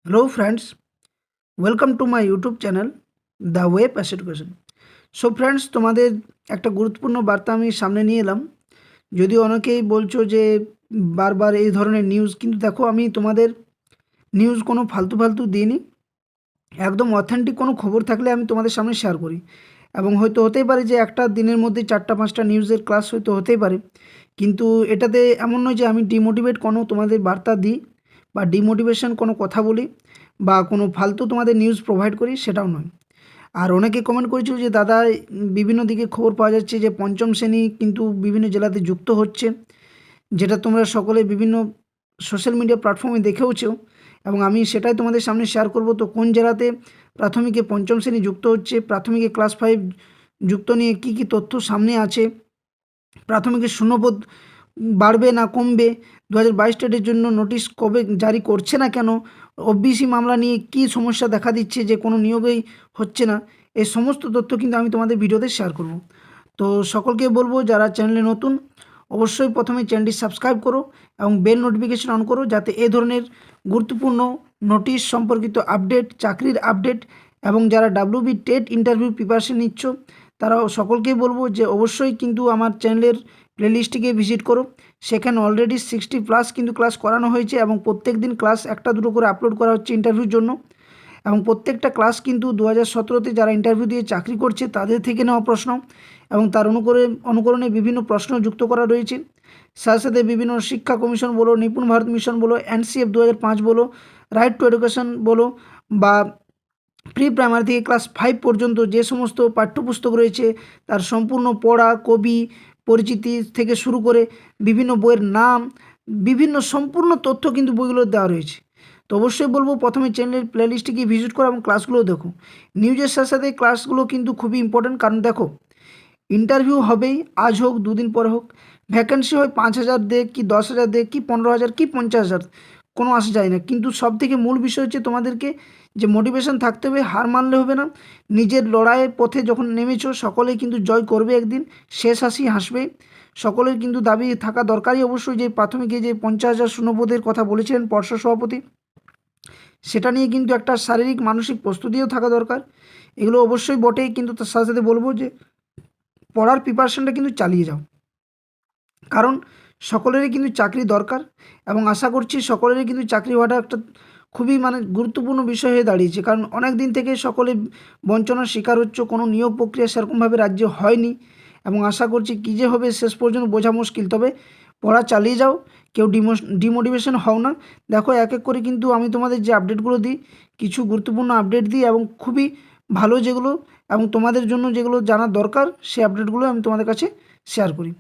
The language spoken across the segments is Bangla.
Hello friends, welcome to my YouTube channel The Way Past Education. So friends, তোমাদের একটা গুরুত্বপূর্ণ বার্তা আমি সামনে নিয়ে এলাম। যদিও অনেকেই বলছো যে বারবার এই ধরনের নিউজ, কিন্তু দেখো আমি তোমাদের নিউজ কোনো ফালতু ফালতু দিইনি। একদম অথেন্টিক কোনো খবর থাকলে আমি তোমাদের সামনে শেয়ার করি। এবং হয়তো হতেই পারে যে একটা দিনের মধ্যে 4-5টা নিউজের ক্লাস হয়তো হতেই পারে, কিন্তু এটাতে এমন নয় যে আমি ডিমোটিভেট কোনো তোমাদের বার্তা দিই বা ডিমোটিভেশন কোনো কথা বলি বা কোনো ফালতু তোমাদের নিউজ প্রোভাইড করি, সেটাও নয়। আর অনেকে কমেন্ট করেছিল যে দাদা, বিভিন্ন দিকে খবর পাওয়া যাচ্ছে যে পঞ্চম শ্রেণী কিন্তু বিভিন্ন জেলাতে যুক্ত হচ্ছে, যেটা তোমরা সকলে বিভিন্ন সোশ্যাল মিডিয়া প্ল্যাটফর্মে দেখেওছো, এবং আমি সেটাই তোমাদের সামনে শেয়ার করব। তো কোন জেলাতে প্রাথমিকে পঞ্চম শ্রেণী যুক্ত হচ্ছে, প্রাথমিকে ক্লাস 5 যুক্ত নিয়ে কি কি তথ্য সামনে আছে, প্রাথমিকের শূন্যপদ বাড়বে না কমবে, 2022 টেটের জন্য নোটিশ কবে জারি করছে না কেন, ওবিসি মামলা নিয়ে কি সমস্যা দেখা দিচ্ছে যে কোনো নিয়োগেই হচ্ছে না, এই সমস্ত তথ্য কিন্তু আমি তোমাদের ভিডিওতে শেয়ার করব। তো সকলকে বলবো, যারা চ্যানেলে নতুন অবশ্যই প্রথমে চ্যানেলটি সাবস্ক্রাইব করো এবং বেল নোটিফিকেশন অন করো, যাতে এই ধরনের গুরুত্বপূর্ণ নোটিশ সম্পর্কিত আপডেট, চাকরির আপডেট, এবং যারা ডাব্লিউবি টেট ইন্টারভিউ প্রিপারেশন নিচ্ছ তারাও সকলকেই বলবো যে অবশ্যই কিন্তু আমার চ্যানেলের প্লেলিস্টটিকে ভিজিট করো। সেখানে অলরেডি 60+ কিন্তু ক্লাস করানো হয়েছে, এবং প্রত্যেক দিন ক্লাস একটা দুটো করে আপলোড করা হচ্ছে ইন্টারভিউর জন্য। এবং প্রত্যেকটা ক্লাস কিন্তু 2017তে যারা ইন্টারভিউ দিয়ে চাকরি করছে তাদের থেকে নেওয়া প্রশ্ন, এবং তার অনুকরণে বিভিন্ন প্রশ্ন যুক্ত করা রয়েছে। সাথে সাথে বিভিন্ন শিক্ষা কমিশন বলো, নিপুণ ভারত মিশন বলো, এনসিএফ 2005 বলো, রাইট টু এডুকেশন বলো, বা প্রি প্রাইমারি থেকে ক্লাস 5 পর্যন্ত যে সমস্ত পাঠ্যপুস্তক রয়েছে তার সম্পূর্ণ পড়া, কবি পরিচিতি থেকে শুরু করে বিভিন্ন বইয়ের নাম, বিভিন্ন সম্পূর্ণ তথ্য কিন্তু বইগুলো দেওয়া রয়েছে। তো অবশ্যই বলবো প্রথমে চ্যানেলের প্লেলিস্টে গিয়ে ভিজিট করো এবং ক্লাসগুলো দেখো। নিউজের সাথে সাথে ক্লাসগুলো কিন্তু খুবই ইম্পর্টেন্ট, কারণ দেখো ইন্টারভিউ হবেই, আজ হোক দুদিন পরে হোক। ভ্যাকেন্সি হয় 5,000 দেখ কি 10,000 দেখ কি 15,000 কি 50,000, কোনো আসা যায় না। কিন্তু সব থেকে মূল বিষয় হচ্ছে তোমাদেরকে যে মোটিভেশন থাকতে হবে, হার মানলে হবে না। নিজের লড়াইয়ের পথে যখন নেমেছো, সকলেই কিন্তু জয় করবে একদিন, শেষ হাসি হাসবে। সকলের কিন্তু দাবি থাকা দরকারই অবশ্যই, যে প্রাথমিকে যে 50,000 শূন্যপদের কথা বলেছিলেন পর্ষদ সভাপতি, সেটা নিয়ে কিন্তু একটা শারীরিক মানসিক প্রস্তুতিও থাকা দরকার। এগুলো অবশ্যই বটেই, কিন্তু তার সাথে সাথে বলবো যে পড়ার প্রিপারেশনটা কিন্তু চালিয়ে যাও, কারণ সকলেরই কিন্তু চাকরি দরকার, এবং আশা করছি সকলেরই কিন্তু চাকরি হওয়াটা একটা খুবই গুরুত্বপূর্ণ বিষয় হয়ে দাঁড়িয়েছে। কারণ অনেক দিন থেকে সকলে বঞ্চনার শিকার হচ্ছে, কোনো নিয়োগ প্রক্রিয়া সেরকমভাবে রাজ্যে হয়নি, এবং আশা করছি কী যে হবে শেষ পর্যন্ত বোঝা মুশকিল। তবে পড়া চালিয়ে যাও, কেউ ডিমোটিভেশন হও না। দেখো এক এক করে কিন্তু আমি তোমাদের যে আপডেটগুলো দিই, কিছু গুরুত্বপূর্ণ আপডেট দিই, এবং খুবই ভালো যেগুলো এবং তোমাদের জন্য যেগুলো জানার দরকার, সেই আপডেটগুলো আমি তোমাদের কাছে শেয়ার করি।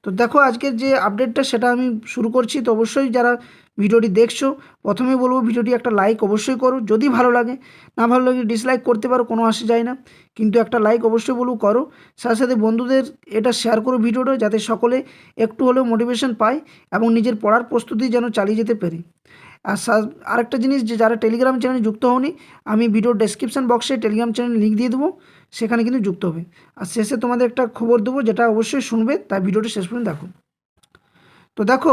তো দেখো আজকের যে আপডেটটা সেটা আমি শুরু করছি। তো অবশ্যই যারা ভিডিওটি দেখছো, প্রথমেই বলবো ভিডিওটি একটা লাইক অবশ্যই করো, যদি ভালো লাগে। না ভালো লাগে ডিসলাইক করতে পারো, কোনো আসে যায় না, কিন্তু একটা লাইক অবশ্যই বলবো করো। সাথে সাথে বন্ধুদের এটা শেয়ার করো ভিডিওটা, যাতে সকলে একটু হলেও মোটিভেশন পায় এবং নিজের পড়ার প্রস্তুতি যেন চালিয়ে যেতে পারে। আর আরেকটা জিনিস, যে যারা টেলিগ্রাম চ্যানেলে যুক্ত হওনি, আমি ভিডিওর ডেসক্রিপশন বক্সে টেলিগ্রাম চ্যানেল লিঙ্ক দিয়ে দেবো, সেখানে কিন্তু যুক্ত হবে। আর শেষে তোমাদের একটা খবর দেবো, যেটা অবশ্যই শুনবে, তাই ভিডিওটি শেষ পর্যন্ত দেখো। তো দেখো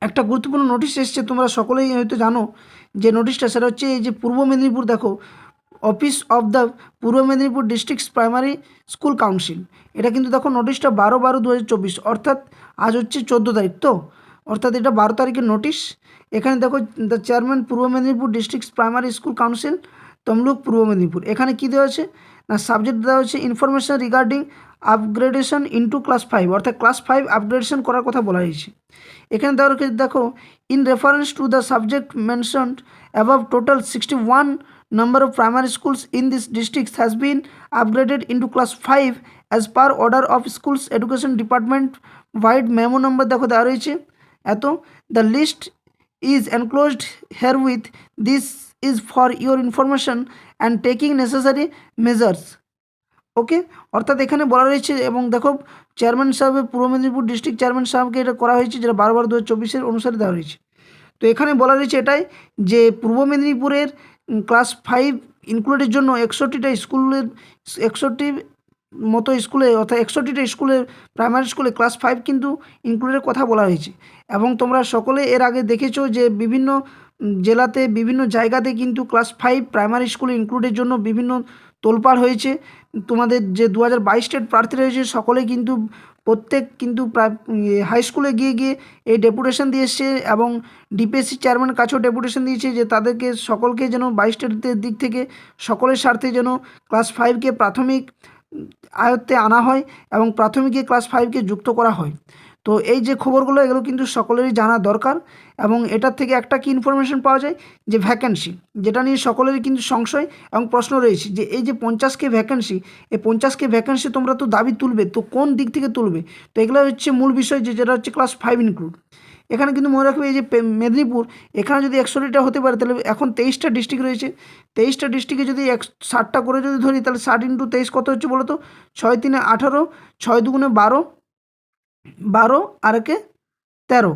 একটা গুরুত্বপূর্ণ নোটিশ এসছে, তোমরা সকলেই হয়তো জানো যে নোটিশটা, সেটা হচ্ছে এই যে পূর্ব মেদিনীপুর, দেখো office of the Purba Medinipur district primary school council, এটা কিন্তু দেখো নোটিশটা 12/12/2024, অর্থাৎ আজ হচ্ছে 14 তারিখ, তো অর্থাৎ এটা 12 তারিখের নোটিশ। এখানে দেখো the chairman Purba Medinipur district primary school council Tamluk পূর্ব মেদিনীপুর, এখানে কী দেওয়া আছে না, সাবজেক্ট দেওয়া হচ্ছে information regarding upgradation into class 5, অর্থাৎ ক্লাস 5 আপগ্রেডেশন করার কথা বলা হয়েছে। এখানে দেওয়া রয়েছে দেখো, in reference to the subject mentioned above, total 61 number of primary schools in this district has been upgraded into class 5 as per order of schools education department wide memo number দেখো দেওয়া রয়েছে এত। the list is enclosed herewith, this is for your information and taking necessary measures, ওকে। অর্থাৎ এখানে বলা রয়েছে, এবং দেখো চেয়ারম্যান সাহেবের পূর্ব মেদিনীপুর ডিস্ট্রিক্ট চেয়ারম্যান সাহেবকে এটা করা হয়েছে, যেটা 12/12/2024 অনুসারে দেওয়া হয়েছে। তো এখানে বলা রয়েছে এটাই, যে পূর্ব মেদিনীপুরের ক্লাস 5 ইনক্লুডের জন্য 61টা স্কুলের 61 মতো স্কুলে, অর্থাৎ 61টা স্কুলের প্রাইমারি স্কুলে ক্লাস 5 কিন্তু ইনক্লুডের কথা বলা হয়েছে। এবং তোমরা সকলে এর আগে দেখেছো যে বিভিন্ন জেলাতে বিভিন্ন জায়গাতে কিন্তু ক্লাস 5 প্রাইমারি স্কুল ইনক্লুডের জন্য বিভিন্ন তোলপাড় হয়েছে। তোমাদের যে 2022 স্টেট প্রার্থী রয়েছে সকলে কিন্তু প্রত্যেক কিন্তু হাই স্কুলে গিয়ে গিয়ে এই ডেপুটেশন দিয়ে এসছে এবং ডিপিএসসি চেয়ারম্যানের কাছেও ডেপুটেশন দিয়েছে যে তাদেরকে সকলকে যেন 22 স্টেটের দিক থেকে সকলের স্বার্থে যেন ক্লাস 5কে প্রাথমিক আয়ত্তে আনা হয় এবং প্রাথমিকে ক্লাস 5কে যুক্ত করা হয়। তো এই যে খবরগুলো এগুলো কিন্তু সকলেরই জানা দরকার এবং এটার থেকে একটা কি ইনফরমেশন পাওয়া যায় যে ভ্যাকেন্সি, যেটা নিয়ে সকলেরই কিন্তু সংশয় এবং প্রশ্ন রয়েছে যে এই যে 50K ভ্যাকেন্সি, এই 50K ভ্যাকেন্সি তোমরা তো দাবি তুলবে, তো কোন দিক থেকে তুলবে? তো এগুলো হচ্ছে মূল বিষয় যেটা হচ্ছে ক্লাস 5 ইনক্লুড। এখানে কিন্তু মনে রাখবে এই যে মেদিনীপুর, এখানে যদি 100টা হতে পারে তাহলে এখন 23টা ডিস্ট্রিক্ট রয়েছে। 23টা ডিস্ট্রিক্টে যদি 60টা করে যদি ধরি তাহলে 60 × 23 কত হচ্ছে বলো তো? 6 × 3 = 18, 6 × 2 = 12, 12 আর একে 13,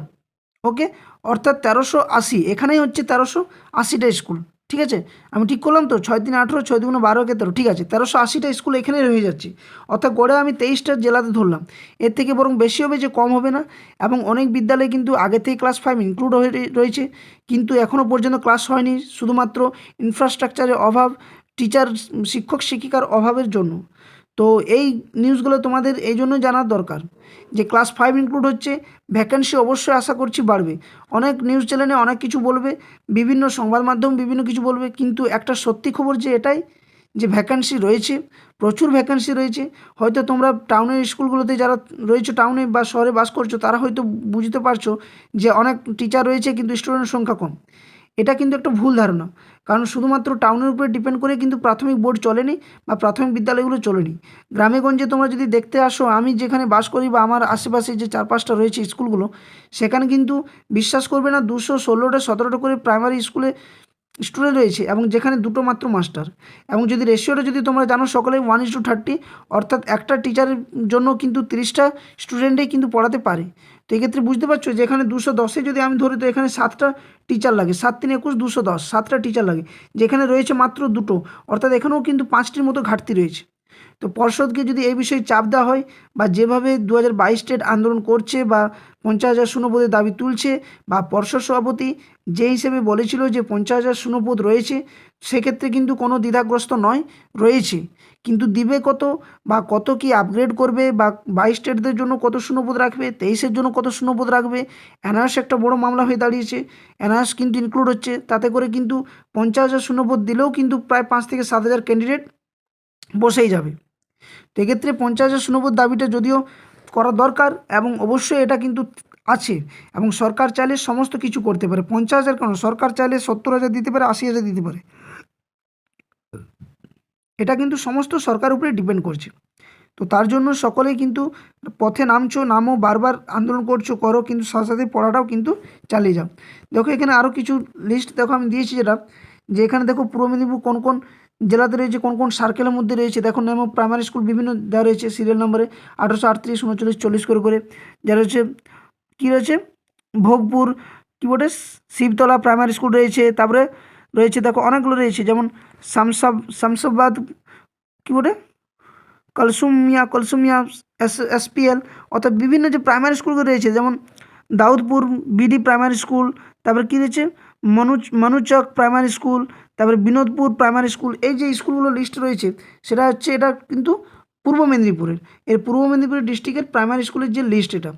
ওকে, অর্থাৎ 1380। এখানেই হচ্ছে 1380টা স্কুল, ঠিক আছে? আমি ঠিক করলাম তো? 6 × 3 = 18, 6 × 2 = 12, 13, ঠিক আছে, 1380টা স্কুল এখানে রয়ে যাচ্ছে। অর্থাৎ গড়ে আমি 23টা জেলাতে ধরলাম, এর থেকে বরং বেশি হবে যে কম হবে না। এবং অনেক বিদ্যালয়ে কিন্তু আগে থেকেই ক্লাস 5 ইনক্লুড হয়ে রয়েছে, কিন্তু এখনও পর্যন্ত ক্লাস হয়নি, শুধুমাত্র ইনফ্রাস্ট্রাকচারের অভাব, টিচার শিক্ষক শিক্ষিকার অভাবের জন্য। তো এই নিউজগুলো তোমাদের এই জন্য জানার দরকার যে ক্লাস 5 ইনক্লুড হচ্ছে, ভ্যাকেন্সি অবশ্যই আশা করছি বাড়বে। অনেক নিউজ চ্যানেলে অনেক কিছু বলবে, বিভিন্ন সংবাদ মাধ্যম বিভিন্ন কিছু বলবে, কিন্তু একটা সত্যি খবর যে এটাই যে ভ্যাকেন্সি রয়েছে, প্রচুর ভ্যাকেন্সি রয়েছে। হয়তো তোমরা টাউনের স্কুলগুলোতে যারা রয়েছে, টাউনে বা শহরে বাস করছো, তারা হয়তো বুঝতে পারছো যে অনেক টিচার রয়েছে কিন্তু স্টুডেন্টের সংখ্যা কম। এটা কিন্তু একটা ভুল ধারণা, কারণ শুধুমাত্র টাউনের উপরে ডিপেন্ড করে কিন্তু প্রাথমিক বোর্ড চলেনি বা প্রাথমিক বিদ্যালয়গুলো চলেনি। গ্রামেগঞ্জে তোমরা যদি দেখতে আসো, আমি যেখানে বাস করি বা আমার আশেপাশে যে 4-5টা রয়েছে স্কুলগুলো, সেখানে কিন্তু বিশ্বাস করবে না 216টা 17টা করে প্রাইমারি স্কুলে স্টুডেন্ট রয়েছে এবং যেখানে দুটো মাত্র মাস্টার। এবং যদি রেশিওটা যদি তোমরা জানো সকলে 1:30, অর্থাৎ একটা টিচারের জন্য কিন্তু 30টা স্টুডেন্টেই কিন্তু পড়াতে পারে। তো এক্ষেত্রে বুঝতে পারছো যে এখানে 210-এ যদি আমি ধরি তো এখানে 7টা টিচার লাগে, 7 × 3 = 21, 210, 7টা টিচার লাগে, যেখানে রয়েছে মাত্র দুটো, অর্থাৎ এখানেও কিন্তু 5টির মতো ঘাটতি রয়েছে। তো পর্ষদকে যদি এই বিষয়ে চাপ দেওয়া হয় বা যেভাবে 2022 স্টেট আন্দোলন করছে বা 50,000 শূন্যপদের দাবি তুলছে, বা পর্ষদ সভাপতি যে হিসেবে বলেছিল যে 50,000 শূন্যপদ রয়েছে, সেক্ষেত্রে কিন্তু কোনো দ্বিধাগ্রস্ত নয়, রয়েছে, কিন্তু দিবে কত বা কত কি আপগ্রেড করবে বা 22 স্টেটদের জন্য কত শূন্যপদ রাখবে, 23-এর জন্য কত শূন্যপদ রাখবে। এনআরএস একটা বড় মামলা হয়ে দাঁড়িয়েছে, এনআরএস কিন্তু ইনক্লুড হচ্ছে, তাতে করে কিন্তু 50,000 শূন্যপদ দিলেও কিন্তু প্রায় 5 থেকে 7,000 ক্যান্ডিডেট বসেই যাবে। তো এক্ষেত্রে 50,000 শূন্যপদ দাবিটা যদিও করা দরকার এবং অবশ্যই এটা কিন্তু আছে, এবং সরকার চাইলে সমস্ত কিছু করতে পারে। 50,000 কেন, সরকার চাইলে 70,000 দিতে পারে, 80,000 দিতে পারে। এটা কিন্তু সমস্ত সরকার উপরে ডিপেন্ড করছে। তো তার জন্য সকলেই কিন্তু পথে নামো, বারবার আন্দোলন করছো, করো, কিন্তু সাথে সাথে পড়াটাও কিন্তু চালিয়ে যাও। দেখো এখানে আরও কিছু লিস্ট দেখো আমি দিয়েছি, যেটা যে এখানে দেখো পূর্ব মেদিনীপুর কোন কোন জেলাতে রয়েছে, কোন কোন সার্কেলের মধ্যে রয়েছে। দেখো নেম অফ প্রাইমারি স্কুল বিভিন্ন দেওয়া রয়েছে সিরিয়াল নম্বরে 1838, 39, 40 করে যা রয়েছে। কী রয়েছে, ভোগপুর কী বটে, শিবতলা প্রাইমারি স্কুল রয়েছে, তারপরে রয়েছে দেখো অনেকগুলো রয়েছে, যেমন শামসাবাদ কী বটে, কলসুমিয়া এসপিএল, অর্থাৎ বিভিন্ন যে প্রাইমারি স্কুলগুলো রয়েছে, যেমন দাউদপুর বিডি প্রাইমারি স্কুল, তারপরে কী রয়েছে মনুচক প্রাইমারি স্কুল, তারপরে বিনোদপুর প্রাইমারি স্কুল। এই যে স্কুলগুলো লিস্ট রয়েছে সেটা হচ্ছে, এটা কিন্তু পূর্ব মেদিনীপুরের, পূর্ব মেদিনীপুরের ডিস্ট্রিক্টের প্রাইমারি স্কুলের যে লিস্ট, এটা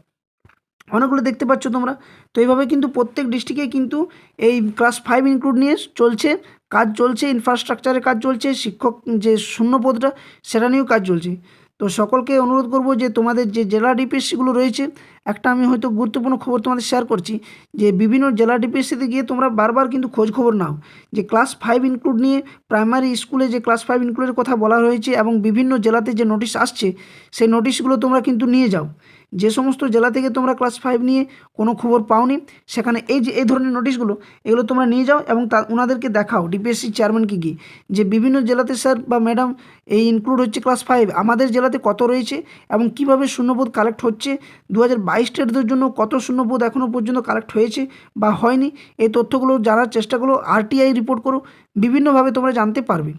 অনেকগুলো দেখতে পাচ্ছ তোমরা। তো এইভাবে কিন্তু প্রত্যেক ডিস্ট্রিক্টে কিন্তু এই ক্লাস 5 ইনক্লুড নিয়ে চলছে, কাজ চলছে, ইনফ্রাস্ট্রাকচারের কাজ চলছে, শিক্ষক যে শূন্যপদটা সেটা নিয়েও কাজ চলছে। তো সকলকে অনুরোধ করব যে তোমাদের যে জেলা ডিপিএসসিগুলো রয়েছে, একটা আমি হয়তো গুরুত্বপূর্ণ খবর তোমাদের শেয়ার করছি, যে বিভিন্ন জেলা ডিপিএসসিতে গিয়ে তোমরা বারবার কিন্তু খোঁজ খবর নাও যে ক্লাস 5 ইনক্লুড নিয়ে প্রাইমারি স্কুলে যে ক্লাস 5 ইনক্লুডের কথা বলা হয়েছে এবং বিভিন্ন জেলাতে যে নোটিশ আসছে, সেই নোটিশগুলো তোমরা কিন্তু নিয়ে যাও। যে সমস্ত জেলা থেকে তোমরা ক্লাস 5 নিয়ে কোনো খবর পাওনি, সেখানে এই যে এই ধরনের নোটিশগুলো, এগুলো তোমরা নিয়ে যাও এবং ওনাদেরকে দেখাও, ডিপিএসসি চেয়ারম্যানকে গিয়ে, যে বিভিন্ন জেলাতে স্যার বা ম্যাডাম এই ইনক্লুড হচ্ছে ক্লাস 5, আমাদের জেলাতে কত রয়েছে এবং কিভাবে শূন্যপদ কালেক্ট হচ্ছে, 2022 স্টেটদের জন্য কত শূন্যপদ এখনও পর্যন্ত কালেক্ট হয়েছে বা হয়নি, এই তথ্যগুলো জানার চেষ্টা করো, আরটিআই রিপোর্ট করো, বিভিন্নভাবে তোমরা জানতে পারবে।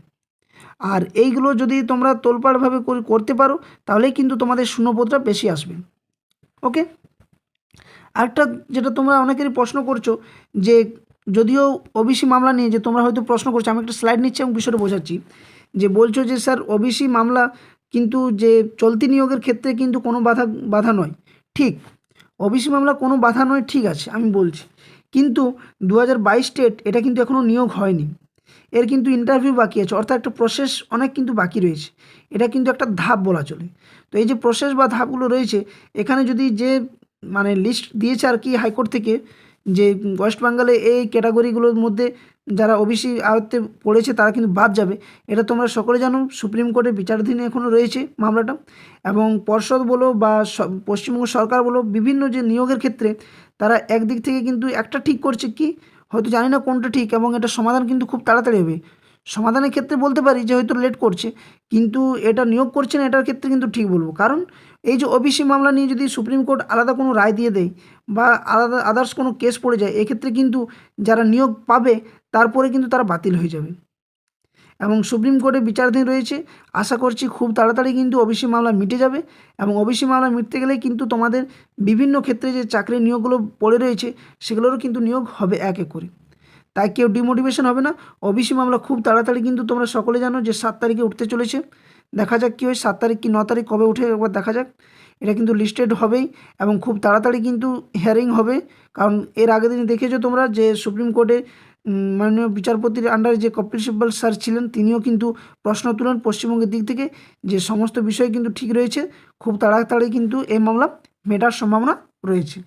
আর এইগুলো যদি তোমরা তোলপাড়ভাবে করতে পারো, তাহলেই কিন্তু তোমাদের শূন্যপদটা বেশি আসবে। ওকে, আরেকটা যেটা তোমরা অনেকেরই প্রশ্ন করছো যে যদিও ওবিসি মামলা নিয়ে যে তোমরা হয়তো প্রশ্ন করছো, আমি একটা স্লাইড নিচ্ছি এবং বিষয়টা বোঝাচ্ছি। যে বলছো যে স্যার ওবিসি মামলা কিন্তু যে চলতি নিয়োগের ক্ষেত্রে কিন্তু কোনো বাধা নয়। ঠিক, ওবিসি মামলা কোনো বাধা নয়, ঠিক আছে, আমি বলছি। কিন্তু 2022 স্টেট এটা কিন্তু এখনও নিয়োগ হয়নি, এর কিন্তু ইন্টারভিউ বাকি আছে, অর্থাৎ একটা প্রসেস অনেক কিন্তু বাকি রয়েছে। এটা কিন্তু একটা ধাপ বলা চলে। তো এই যে প্রসেস বা ধাপগুলো রয়েছে, এখানে যদি যে মানে লিস্ট দিয়েছে আর কি হাইকোর্ট থেকে, যে ওয়েস্ট বেঙ্গলে এই ক্যাটাগরিগুলোর মধ্যে যারা ওবিসি আয়ত্তে পড়েছে তারা কিন্তু বাদ যাবে, এটা তোমরা সকলে জানো। সুপ্রিম কোর্টে বিচারাধীন এখনও রয়েছে মামলাটা। এবং পর্ষদ বলো বা পশ্চিমবঙ্গ সরকার বলো, বিভিন্ন যে নিয়োগের ক্ষেত্রে তারা একদিক থেকে কিন্তু একটা ঠিক করছে, কি হয়তো জানি না কোনটা ঠিক, এবং এটা সমাধান কিন্তু খুব তাড়াতাড়ি হবে। সমাধানের ক্ষেত্রে বলতে পারি যে হয়তো লেট করছে, কিন্তু এটা নিয়োগ করছে না এটার ক্ষেত্রে কিন্তু ঠিক বলবো। কারণ এই যে ওবিসি মামলা নিয়ে যদি সুপ্রিম কোর্ট আলাদা কোনো রায় দিয়ে দেয় বা আলাদা আদার্স কোনো কেস পড়ে যায়, এক্ষেত্রে কিন্তু যারা নিয়োগ পাবে তারপরে কিন্তু তারা বাতিল হয়ে যাবে। এবং সুপ্রিম কোর্টে বিচারাধীন রয়েছে, আশা করছি খুব তাড়াতাড়ি কিন্তু ওবিসি মামলা মিটে যাবে। এবং ওবিসি মামলা মিটতে গেলে কিন্তু তোমাদের বিভিন্ন ক্ষেত্রে যে চাকরির নিয়োগগুলো পড়ে রয়েছে সেগুলোরও কিন্তু নিয়োগ হবে এক এক করে। তাই কেউ ডিমোটিভেশন হবে না। ওবিসি মামলা খুব তাড়াতাড়ি কিন্তু তোমরা সকলে জানো যে 7 তারিখে উঠতে চলেছে। দেখা যাক কী হয়, 7 তারিখ কি 9 তারিখ কবে উঠে একবার দেখা যাক। এটা কিন্তু লিস্টেড হবেই এবং খুব তাড়াতাড়ি কিন্তু হিয়ারিং হবে। কারণ এর আগের দিন দেখেছো তোমরা যে সুপ্রিম কোর্টে মাননীয় বিচারপতির আন্ডারে যে কপিল সিব্বল স্যার ছিলেন, তিনিও কিন্তু প্রশ্ন তুলেন পশ্চিমবঙ্গের দিক থেকে যে সমস্ত বিষয় কিন্তু ঠিক রয়েছে, খুব তাড়াতাড়ি কিন্তু এই মামলা মেটার সম্ভাবনা রয়েছে।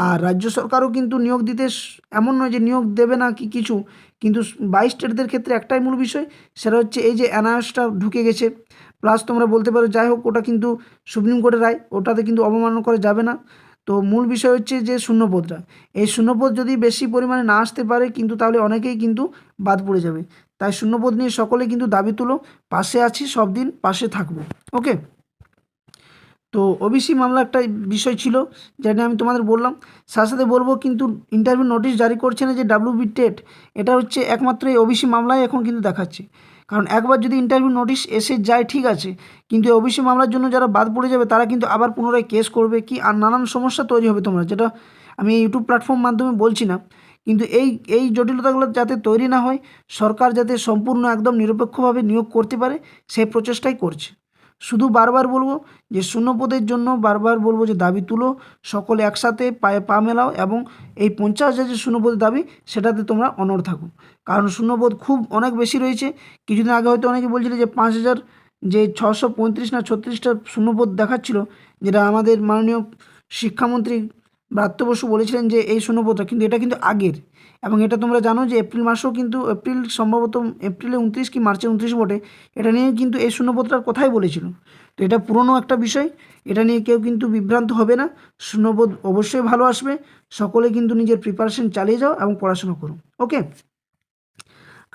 আর রাজ্য সরকারও কিন্তু নিয়োগ দিতে এমন নয় যে নিয়োগ দেবে না কি কিছু, কিন্তু 22 স্টেটদের ক্ষেত্রে একটাই মূল বিষয়, সেটা হচ্ছে এই যে এনআরএসটা ঢুকে গেছে। প্লাস তোমরা বলতে পারো যাই হোক, ওটা কিন্তু সুপ্রিম কোর্টের রায়, ওটাতে কিন্তু অবমাননা করা যাবে না। তো মূল বিষয় হচ্ছে যে শূন্যপদটা, এই শূন্যপদ যদি বেশি পরিমাণে না আসতে পারে কিন্তু তাহলে অনেকেই কিন্তু বাদ পড়ে যাবে। তাই শূন্যপদ নিয়ে সকলে কিন্তু দাবি তুলো, পাশে আছি, সব দিন পাশে থাকবো। ওকে, তো ওবিসি মামলা একটা বিষয় ছিল যেটা আমি তোমাদের বললাম। সাথে সাথে বলবো কিন্তু ইন্টারভিউ নোটিশ জারি করছে না যে ডাব্লিউবি টেট, এটা হচ্ছে একমাত্র এই ওবিসি মামলায় এখন কিন্তু দেখাচ্ছে। কারণ একবার যদি ইন্টারভিউ নোটিশ এসে যায় ঠিক আছে, কিন্তু ওবিসি মামলার জন্য যারা বাদ পড়ে যাবে তারা কিন্তু আবার পুনরায় কেস করবে, কি আর নানান সমস্যা তৈরি হবে। তোমরা যেটা আমি ইউটিউব প্ল্যাটফর্ম মাধ্যমে বলছি না, কিন্তু এই জটিলতাগুলো যাতে তৈরি না হয়, সরকার যাতে সম্পূর্ণ একদম নিরপেক্ষভাবে নিয়োগ করতে পারে সেই প্রচেষ্টাই করছে। শুধু বারবার বলবো যে শূন্যপদের জন্য বারবার বলবো যে দাবি তুলো, সকলে একসাথে পায়ে পা মেলাও এবং এই 50,000 যে শূন্যপদের দাবি সেটাতে তোমরা অনড় থাকো। কারণ শূন্যপদ খুব অনেক বেশি রয়েছে। কিছুদিন আগে হয়তো অনেকে বলছিল যে 5,000 যে 635 না 36টা শূন্যপদ দেখাচ্ছিল, যেটা আমাদের মাননীয় শিক্ষামন্ত্রী ব্রাত্য বসু বলেছিলেন যে এই শূন্যপদটা, কিন্তু এটা কিন্তু আগের। এবং এটা তোমরা জানো যে এপ্রিল মাসেও কিন্তু সম্ভবত এপ্রিলে 29 কি মার্চে 29 বটে, এটা নিয়ে কিন্তু এই শূন্যপদটার কথাই বলেছিল। তো এটা পুরনো একটা বিষয়, এটা নিয়ে কেউ কিন্তু বিভ্রান্ত হবে না। শূন্যপদ অবশ্যই ভালো আসবে, সকলে কিন্তু নিজের প্রিপারেশন চালিয়ে যাও এবং পড়াশোনা করো। ওকে,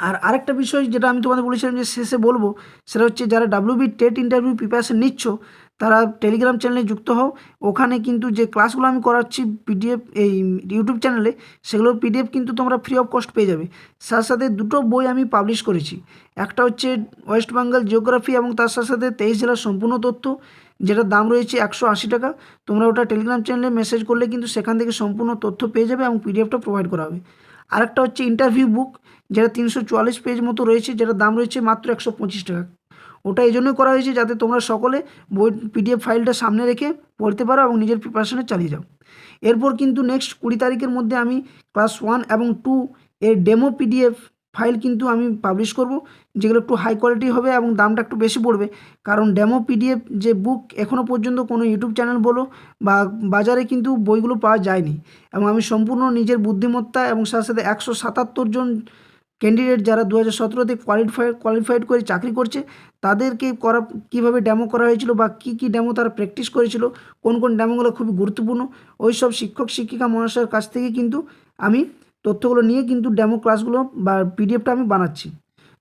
আর আরেকটা বিষয় যেটা আমি তোমাদের বলেছিলাম যে শেষে বলবো, সেটা হচ্ছে যারা ডাব্লিউবি টেট ইন্টারভিউ প্রিপারেশন নিচ্ছ তারা টেলিগ্রাম চ্যানেলে যুক্ত হও। ওখানে কিন্তু যে ক্লাসগুলো আমি করাচ্ছি পিডিএফ এই ইউটিউব চ্যানেলে, সেগুলোর পিডিএফ কিন্তু তোমরা ফ্রি অফ কস্ট পেয়ে যাবে। সাথে সাথে দুটো বই আমি পাবলিশ করেছি, একটা হচ্ছে ওয়েস্ট বেঙ্গল জিওগ্রাফি এবং তার সাথে সাথে 23 জেলার সম্পূর্ণ তথ্য, যেটার দাম রয়েছে 180 টাকা। তোমরা ওটা টেলিগ্রাম চ্যানেলে মেসেজ করলে কিন্তু সেখান থেকে সম্পূর্ণ তথ্য পেয়ে যাবে এবং পিডিএফটা প্রোভাইড করা হবে। আরেকটা হচ্ছে ইন্টারভিউ বুক, যেটা 344 পেজ মতো রয়েছে, যেটার দাম রয়েছে মাত্র 125 টাকা। ওটা এই জন্যই করা হয়েছে যাতে তোমরা সকলে বই পিডিএফ ফাইলটা সামনে রেখে পড়তে পারো এবং নিজের প্রিপারেশনে চালিয়ে যাও। এরপর কিন্তু নেক্সট 20 তারিখের মধ্যে আমি ক্লাস 1 এবং 2 এর ডেমো পিডিএফ ফাইল কিন্তু আমি পাবলিশ করব, যেগুলো একটু হাই কোয়ালিটি হবে এবং দামটা একটু বেশি পড়বে। কারণ ডেমো পিডিএফ যে বুক এখনও পর্যন্ত কোনো ইউটিউব চ্যানেল বলো বা বাজারে কিন্তু বইগুলো পাওয়া যায়নি। এবং আমি সম্পূর্ণ নিজের বুদ্ধিমত্তা এবং সাথে সাথে 177 জন ক্যান্ডিডেট যারা 2017-তে কোয়ালিফাইড করে চাকরি করছে তাদেরকে কীভাবে ডেমো করা হয়েছিল বা কী ডেমো তারা প্র্যাকটিস করেছিল, কোন কোন ডেমোগুলো খুবই গুরুত্বপূর্ণ, ওই সব শিক্ষক শিক্ষিকা মহাশয়ের কাছ থেকে কিন্তু আমি তথ্যগুলো নিয়ে কিন্তু ডেমো ক্লাসগুলো বা পিডিএফটা আমি বানাচ্ছি।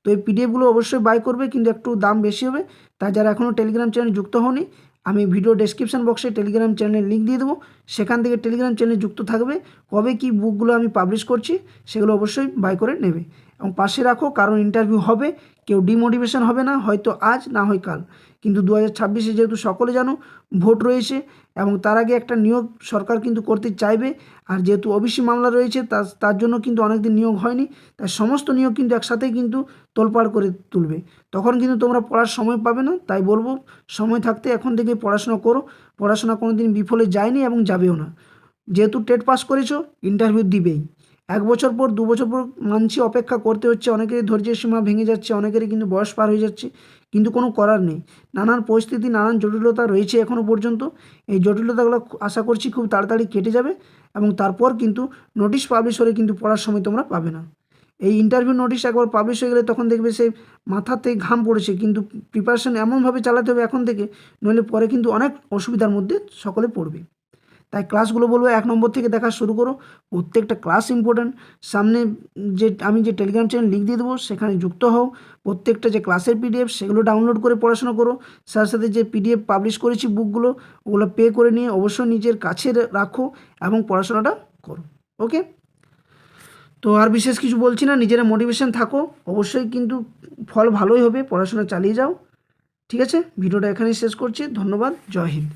তো এই পিডিএফগুলো অবশ্যই বাই করবে, কিন্তু একটু দাম বেশি হবে। তাই যারা এখনও টেলিগ্রাম চ্যানেল যুক্ত হওনি, আমি ভিডিও ডেসক্রিপশন বক্সে টেলিগ্রাম চ্যানেলের লিঙ্ক দিয়ে দেবো, সেখান থেকে টেলিগ্রাম চ্যানেলে যুক্ত থাকবে। কবে কি বুকগুলো আমি পাবলিশ করছি সেগুলো অবশ্যই বাই করে নেবে এবং পাশে রাখো, কারণ ইন্টারভিউ হবে, কেউ ডিমোটিভেশন হবে না, হয়তো আজ না হয় কাল, কিন্তু 2026-এ যেহেতু সকলে জানো ভোট রয়েছে এবং তার আগে একটা নিয়োগ সরকার কিন্তু করতে চাইবে, আর যেহেতু ওবিসি মামলা রয়েছে তার জন্য কিন্তু অনেকদিন নিয়োগ হয়নি, তাই সমস্ত নিয়োগ কিন্তু একসাথেই কিন্তু তোলপাড় করে তুলবে। তখন কিন্তু তোমরা পড়ার সময় পাবে না, তাই বলবো সময় থাকতে এখন থেকে পড়াশোনা করো। পড়াশোনা কোনো দিন বিফলে যায়নি এবং যাবেও না। যেহেতু টেট পাস করেছো, ইন্টারভিউ দিবেই। 1 বছর পর 2 বছর পর মানছি অপেক্ষা করতে হচ্ছে, অনেকেরই ধৈর্যের সীমা ভেঙে যাচ্ছে, অনেকেরই কিন্তু বয়স পার হয়ে যাচ্ছে, কিন্তু কোনো করার নেই। নানান পরিস্থিতি, নানান জটিলতা রয়েছে এখনও পর্যন্ত। এই জটিলতাগুলো আশা করছি খুব তাড়াতাড়ি কেটে যাবে এবং তারপর কিন্তু নোটিশ পাবলিশ হলে কিন্তু পড়ার সময় তোমরা পাবে না। এই ইন্টারভিউ নোটিশ একবার পাবলিশ হয়ে গেলে তখন দেখবে সেই মাথাতে ঘাম পড়েছে, কিন্তু প্রিপারেশন এমনভাবে চালাতে হবে এখন থেকে, নইলে পরে কিন্তু অনেক অসুবিধার মধ্যে সকলে পড়বে। তাই ক্লাসগুলো বলবো 1 নম্বর থেকে দেখা শুরু করো। প্রত্যেকটা ক্লাস ইম্পর্ট্যান্ট। সামনে আমি যে টেলিগ্রাম চ্যানেল লিঙ্ক দিয়ে দেবো সেখানে যুক্ত হও। প্রত্যেকটা যে ক্লাসের পিডিএফ সেগুলো ডাউনলোড করে পড়াশোনা করো। সাথে সাথে যে পিডিএফ পাবলিশ করেছি বুকগুলো, ওগুলো পে করে নিয়ে অবশ্যই নিজের কাছে রাখো এবং পড়াশোনাটা করো। ওকে, তো আর বিশেষ কিছু বলছি না, নিজেরা মোটিভেশন থাকো, অবশ্যই কিন্তু ফল ভালোই হবে। পড়াশোনা চালিয়ে যাও। ঠিক আছে, ভিডিওটা এখানেই শেষ করছি। ধন্যবাদ। জয় হিন্দ।